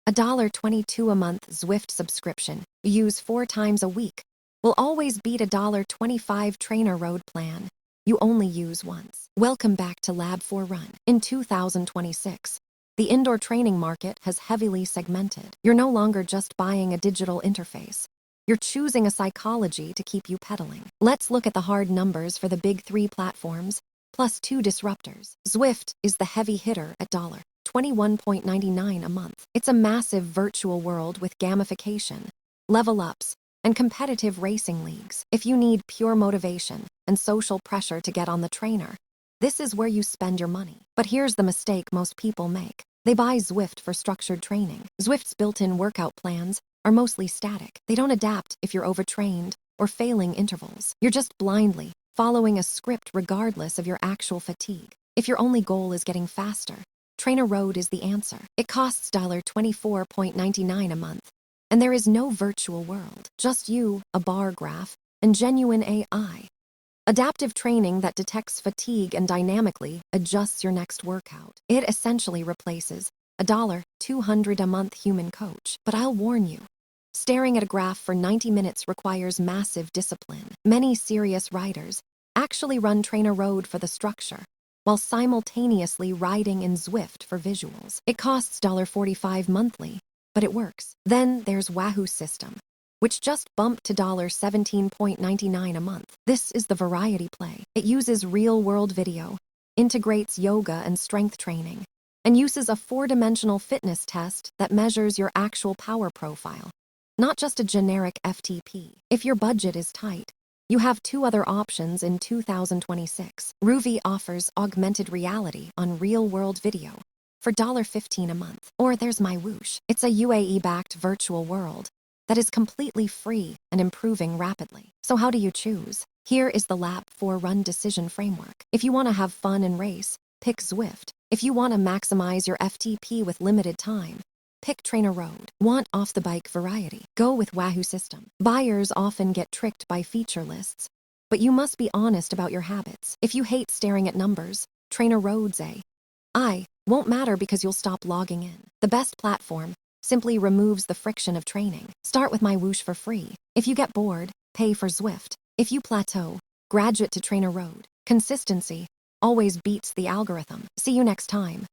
$1.22 a month Zwift subscription, use 4 times a week, will always beat $1.25 TrainerRoad plan. You only use once. Welcome back to Lab 4 Run. In 2026, the indoor training market has heavily segmented. You're no longer just buying a digital interface. You're choosing a psychology to keep you pedaling. Let's look at the hard numbers for the big 3 platforms, plus 2 disruptors. Zwift is the heavy hitter at $21.99 a month. It's a massive virtual world with gamification, level ups, and competitive racing leagues. If you need pure motivation and social pressure to get on the trainer, this is where you spend your money. But here's the mistake most people make. They buy Zwift for structured training. Zwift's built-in workout plans are mostly static. They don't adapt if you're overtrained or failing intervals. You're just blindly following a script regardless of your actual fatigue. If your only goal is getting faster, TrainerRoad is the answer. It costs $24.99 a month, and there is no virtual world, just you, a bar graph, and genuine AI. Adaptive training that detects fatigue and dynamically adjusts your next workout. It essentially replaces $200 a month human coach. But I'll warn you, staring at a graph for 90 minutes requires massive discipline. Many serious riders actually run TrainerRoad for the structure, while simultaneously riding in Zwift for visuals. It costs $45 monthly, but it works. Then there's Wahoo SYSTM, which just bumped to $17.99 a month. This is the variety play. It uses real-world video, integrates yoga and strength training, and uses a 4-dimensional fitness test that measures your actual power profile, not just a generic FTP. If your budget is tight, you have 2 other options in 2026. Rouvy offers augmented reality on real-world video for $15 a month. Or there's MyWhoosh. It's a UAE-backed virtual world that is completely free and improving rapidly. So how do you choose? Here is the Lab 4 Run decision framework. If you want to have fun and race, pick Zwift. If you want to maximize your FTP with limited time, pick TrainerRoad. Want off-the-bike variety? Go with Wahoo SYSTM. Buyers often get tricked by feature lists, but you must be honest about your habits. If you hate staring at numbers, TrainerRoad's AI won't matter because you'll stop logging in. The best platform simply removes the friction of training. Start with MyWhoosh for free. If you get bored, pay for Zwift. If you plateau, graduate to TrainerRoad. Consistency always beats the algorithm. See you next time.